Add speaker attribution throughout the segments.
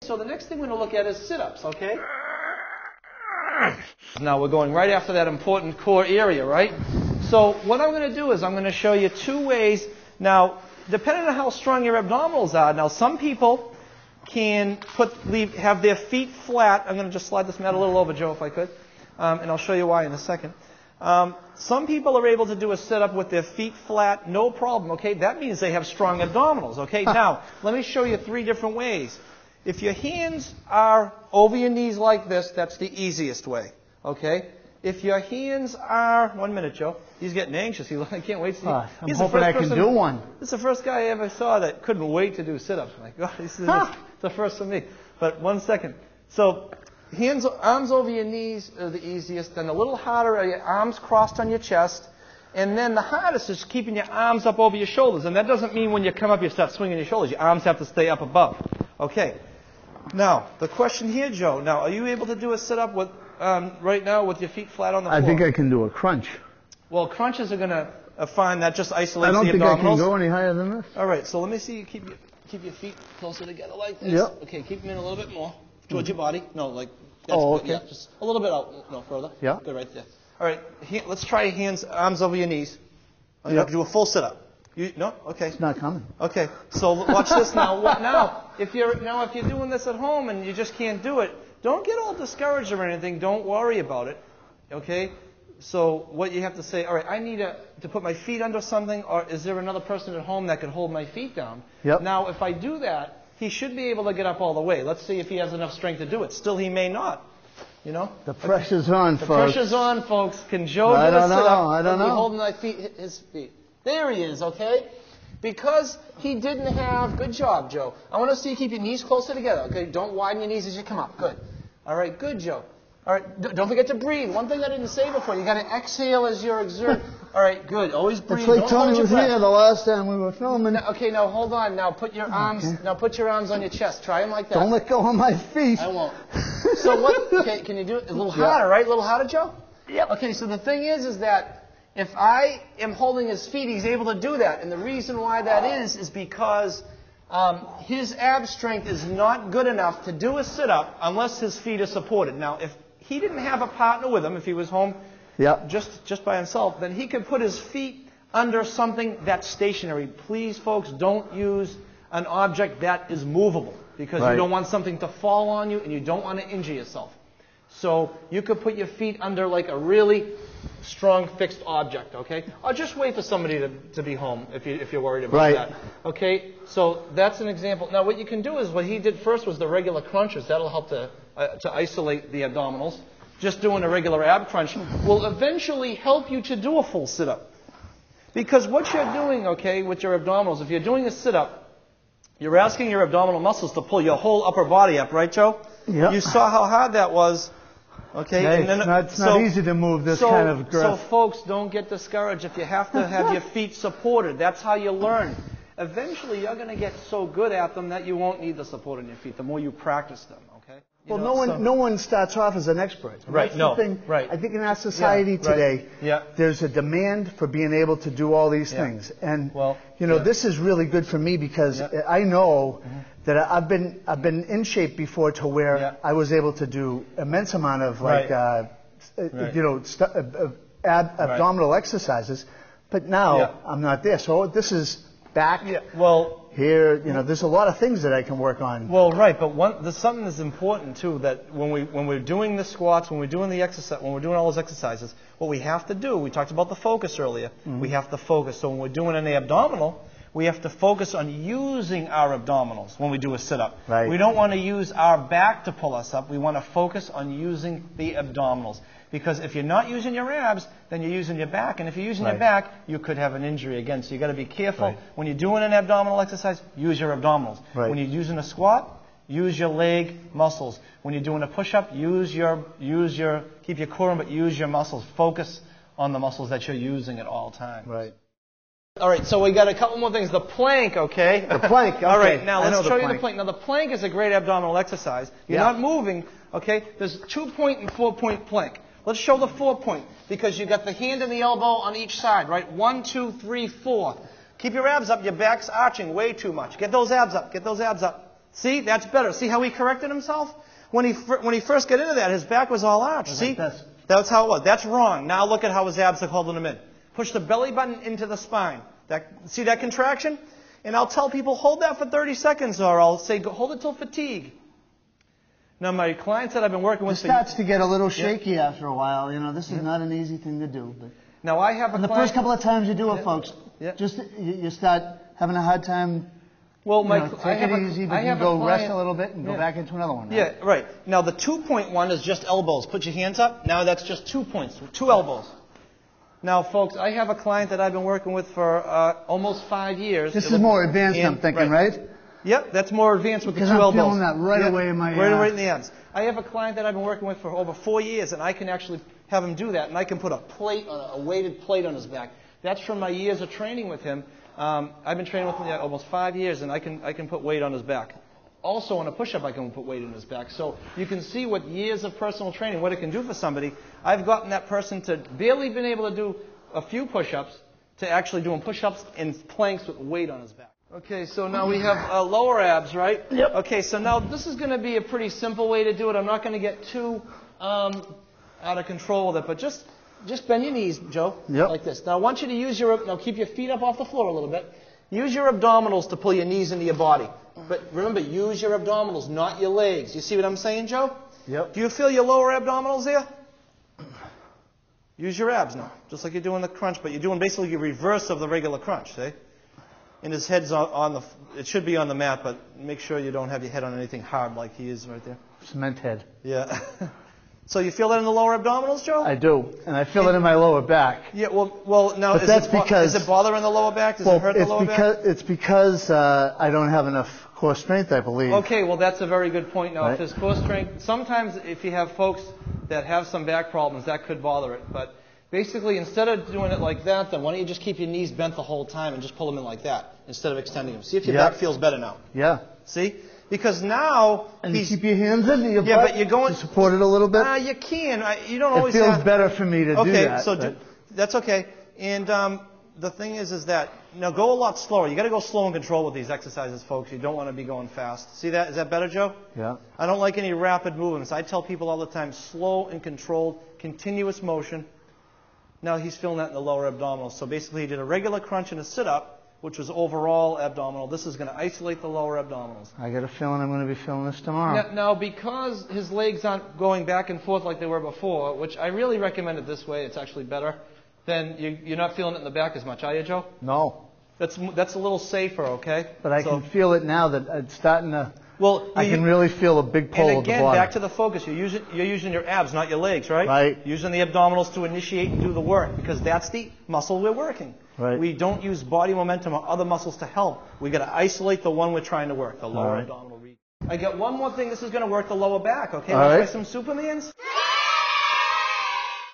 Speaker 1: So the next thing we're going to look at is sit-ups, okay? Now we're going right after that important core area, right? So what I'm going to do is I'm going to show you two ways. Now, depending on how strong your abdominals are, now some people can have their feet flat. I'm going to just slide this mat a little over, Joe, if I could. And I'll show you why in a second. Some people are able to do a sit-up with their feet flat, no problem, okay? That means they have strong abdominals, okay? Now, let me show you three different ways. If your hands are over your knees like this, that's the easiest way, okay? If your hands are, 1 minute, Joe. He's getting anxious. I can't wait to see.
Speaker 2: I'm hoping I can do one.
Speaker 1: This is the first guy I ever saw that couldn't wait to do sit-ups. I'm like, God, this is the first for me. But 1 second. So, arms over your knees are the easiest. Then a little harder are your arms crossed on your chest. And then the hardest is keeping your arms up over your shoulders. And that doesn't mean when you come up you start swinging your shoulders. Your arms have to stay up above. Okay. Now, the question here, Joe. Now, are you able to do a sit-up with right now with your feet flat on the floor?
Speaker 2: I think I can do a crunch.
Speaker 1: Well, crunches are going to find that just isolates the abdominals.
Speaker 2: I don't think I can go any higher than this.
Speaker 1: All right, so let me see you keep your feet closer together like this.
Speaker 2: Yep.
Speaker 1: Okay, keep them in a little bit more towards your body. No, like that's
Speaker 2: good.
Speaker 1: Okay. Yeah, just a little bit out. No, further.
Speaker 2: Yeah.
Speaker 1: Good, right there. All right, let's try arms over your knees. You have to do a full sit-up. No? Okay.
Speaker 2: It's not coming.
Speaker 1: Okay, so watch this now. Now, if you're doing this at home and you just can't do it, don't get all discouraged or anything. Don't worry about it. Okay? So what you have to say, all right, I need to put my feet under something, or is there another person at home that can hold my feet down?
Speaker 2: Yep.
Speaker 1: Now, if I do that, he should be able to get up all the way. Let's see if he has enough strength to do it. Still, he may not. You know?
Speaker 2: The pressure's on, folks.
Speaker 1: The pressure's on, folks. Can Joe do a sit-up? I don't know. Holding his feet. There he is, okay? Because he didn't have, good job, Joe. I want to see you keep your knees closer together, okay? Don't widen your knees as you come up. Good. All right, good, Joe. All right, don't forget to breathe. One thing I didn't say before, you got to exhale as you're exerting. All right, good. Always breathe.
Speaker 2: It's like Tony was here the last time we were filming.
Speaker 1: Now, okay, now hold on. Now put your arms. Okay. Now put your arms on your chest. Try them like that.
Speaker 2: Don't let go of my feet.
Speaker 1: I won't. So what? Okay, can you do it a little harder, right? A little harder, Joe. Yep. Okay, so the thing is that if I am holding his feet, he's able to do that, and the reason why that is because his ab strength is not good enough to do a sit-up unless his feet are supported. Now, if he didn't have a partner with him, if he was home just by himself, then he could put his feet under something that's stationary. Please, folks, don't use an object that is movable because you don't want something to fall on you and you don't want to injure yourself. So you could put your feet under like a really strong fixed object, okay? Or just wait for somebody to be home if you're worried about that. Okay, so that's an example. Now what you can do is what he did first was the regular crunches. That'll help to isolate the abdominals. Just doing a regular ab crunch will eventually help you to do a full sit-up. Because what you're doing, okay, with your abdominals, if you're doing a sit-up, you're asking your abdominal muscles to pull your whole upper body up, right, Joe?
Speaker 2: Yep.
Speaker 1: You saw how hard that was. Okay,
Speaker 2: hey, and then, it's not easy to move this kind of grip.
Speaker 1: So folks, don't get discouraged if you have to have your feet supported. That's how you learn. Eventually, you're going to get so good at them that you won't need the support on your feet the more you practice them, okay?
Speaker 2: Well, no one starts off as an expert.
Speaker 1: Right,
Speaker 2: That's the thing.
Speaker 1: Right.
Speaker 2: I think in our society today, there's a demand for being able to do all these things. And, this is really good for me because I know that I've been in shape before to where I was able to do immense amount of abdominal exercises, but now I'm not there. So this is back here. There's a lot of things that I can work on.
Speaker 1: Well, right, but there's something that's important too. That when we're doing the squats, when we're doing the exercise, when we're doing all those exercises, what we have to do. We talked about the focus earlier. We have to focus. So when we're doing an abdominal, we have to focus on using our abdominals when we do a sit-up.
Speaker 2: Right.
Speaker 1: We don't want to use our back to pull us up. We want to focus on using the abdominals. Because if you're not using your abs, then you're using your back. And if you're using your back, you could have an injury again. So you've got to be careful. When you're doing an abdominal exercise, use your abdominals. When you're using a squat, use your leg muscles. When you're doing a push-up, keep your core in, but use your muscles. Focus on the muscles that you're using at all times.
Speaker 2: Right.
Speaker 1: All right, so we got a couple more things. The plank, okay?
Speaker 2: The plank, okay.
Speaker 1: All right, now let's show you the plank. Now the plank is a great abdominal exercise. You're not moving, okay? There's 2-point and 4-point plank. Let's show the 4-point because you got the hand and the elbow on each side, right? 1, 2, 3, 4. Keep your abs up. Your back's arching way too much. Get those abs up. Get those abs up. See, that's better. See how he corrected himself? When he first got into that, his back was all arched. See? That's how it was. That's wrong. Now look at how his abs are holding him in. Push the belly button into the spine. See that contraction? And I'll tell people, hold that for 30 seconds, or I'll say, hold it till fatigue. Now, my clients that I've been working with...
Speaker 2: It starts to get a little shaky after a while. You know, this is not an easy thing to do. But
Speaker 1: now, I have a client...
Speaker 2: The first couple of times you do it, folks, just you start having a hard time...
Speaker 1: Well,
Speaker 2: take it easy, but you go rest a little bit and go back into another one. Right?
Speaker 1: Yeah, right. Now, the 2-point one is just elbows. Put your hands up. Now, that's just 2 points, 2 elbows. Now, folks, I have a client that I've been working with for almost 5 years.
Speaker 2: This is more advanced, I'm thinking, right?
Speaker 1: Yep, that's more advanced with the 2 elbows.
Speaker 2: Because I'm feeling that right away in my...
Speaker 1: Right in the ends. I have a client that I've been working with for over 4 years, and I can actually have him do that, and I can put a weighted plate on his back. That's from my years of training with him. I've been training with him almost 5 years, and I can put weight on his back. Also, on a push-up, I can put weight on his back. So you can see what years of personal training, what it can do for somebody. I've gotten that person to barely been able to do a few push-ups to actually doing push-ups and planks with weight on his back. Okay, so now we have lower abs, right?
Speaker 2: Yep.
Speaker 1: Okay, so now this is going to be a pretty simple way to do it. I'm not going to get too out of control with it, but just bend your knees, Joe, like this. Now I want you to use now keep your feet up off the floor a little bit. Use your abdominals to pull your knees into your body. But remember, use your abdominals, not your legs. You see what I'm saying, Joe?
Speaker 2: Yep.
Speaker 1: Do you feel your lower abdominals there? Use your abs now, just like you're doing the crunch, but you're doing basically your reverse of the regular crunch, see? And his head's it should be on the mat, but make sure you don't have your head on anything hard like he is right there.
Speaker 2: Cement head.
Speaker 1: Yeah. So you feel that in the lower abdominals, Joe?
Speaker 2: I do, and I feel it in my lower back.
Speaker 1: Yeah, well now,
Speaker 2: but that's because...
Speaker 1: Is it bothering the lower back? Does it hurt the lower back?
Speaker 2: It's because I don't have enough core strength, I believe.
Speaker 1: Okay, well that's a very good point. Now, if there's core strength, sometimes if you have folks that have some back problems, that could bother it. But basically, instead of doing it like that, then why don't you just keep your knees bent the whole time and just pull them in like that instead of extending them. See if your back feels better now.
Speaker 2: Yeah.
Speaker 1: See? Because now...
Speaker 2: And you keep your hands into your butt
Speaker 1: but you're going...
Speaker 2: to support it a little bit?
Speaker 1: You can. You don't always
Speaker 2: have... It feels better for me to do that.
Speaker 1: Okay, so that's okay. And the thing is that, now go a lot slower. You got to go slow and control with these exercises, folks. You don't want to be going fast. See that? Is that better, Joe?
Speaker 2: Yeah.
Speaker 1: I don't like any rapid movements. I tell people all the time, slow and controlled, continuous motion. Now he's feeling that in the lower abdominals. So basically he did a regular crunch and a sit-up, which was overall abdominal. This is going to isolate the lower abdominals.
Speaker 2: I got a feeling I'm going to be feeling this tomorrow.
Speaker 1: Now, because his legs aren't going back and forth like they were before, which I really recommend it this way, it's actually better, then you're not feeling it in the back as much, are you, Joe?
Speaker 2: No.
Speaker 1: That's a little safer, okay?
Speaker 2: But I can feel it now that it's starting to... Well, I can really feel a big pull
Speaker 1: and
Speaker 2: of the
Speaker 1: again,
Speaker 2: body.
Speaker 1: Back to the focus. You're using your abs, not your legs, right?
Speaker 2: Right.
Speaker 1: Using the abdominals to initiate and do the work, because that's the muscle we're working.
Speaker 2: Right.
Speaker 1: We don't use body momentum or other muscles to help. We got to isolate the one we're trying to work, the lower abdominal region. I got one more thing. This is going to work the lower back. Okay. Let's try some Supermans.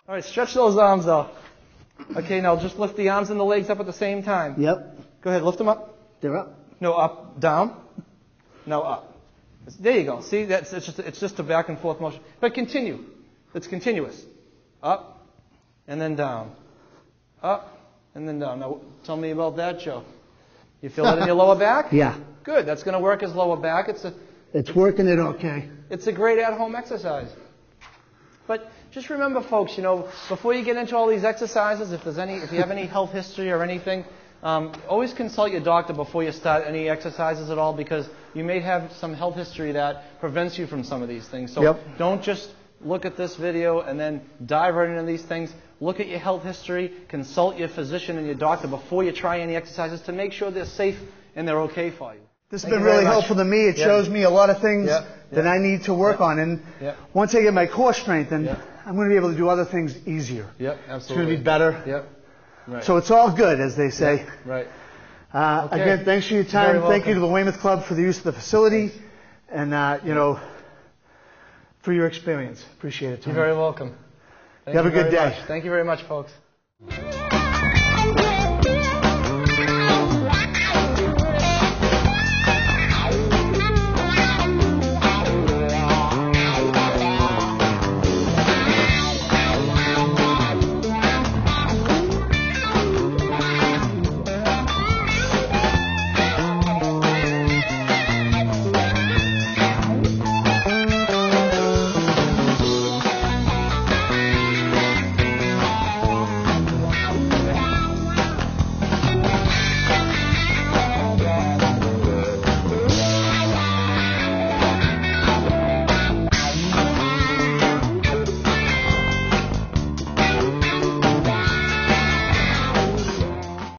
Speaker 1: All right. Stretch those arms out. Okay. Now just lift the arms and the legs up at the same time.
Speaker 2: Yep.
Speaker 1: Go ahead. Lift them up.
Speaker 2: They're up.
Speaker 1: No, up, down. No, up. There you go. See, it's just a back and forth motion. But continue. It's continuous. Up, and then down. Up, and then down. Now, tell me about that, Joe. You feel that in your lower back?
Speaker 2: Yeah.
Speaker 1: Good. That's going to work as lower back.
Speaker 2: It's working it okay.
Speaker 1: It's a great at-home exercise. But just remember, folks, before you get into all these exercises, if you have any health history or anything, always consult your doctor before you start any exercises at all, because you may have some health history that prevents you from some of these things. So don't just look at this video and then dive right into these things. Look at your health history, consult your physician and your doctor before you try any exercises to make sure they're safe and they're okay for you.
Speaker 2: This has been really helpful to me. It shows me a lot of things that I need to work on. And once I get my core strength, then I'm going to be able to do other things easier.
Speaker 1: Yep, absolutely.
Speaker 2: It's going to be better.
Speaker 1: Yep. Right.
Speaker 2: So it's all good, as they say.
Speaker 1: Right.
Speaker 2: Again, thanks for your time. Thank you to the Weymouth Club for the use of the facility, and for your experience. Appreciate it, Tony.
Speaker 1: You're very welcome.
Speaker 2: You have a good day.
Speaker 1: Thank you very much, folks.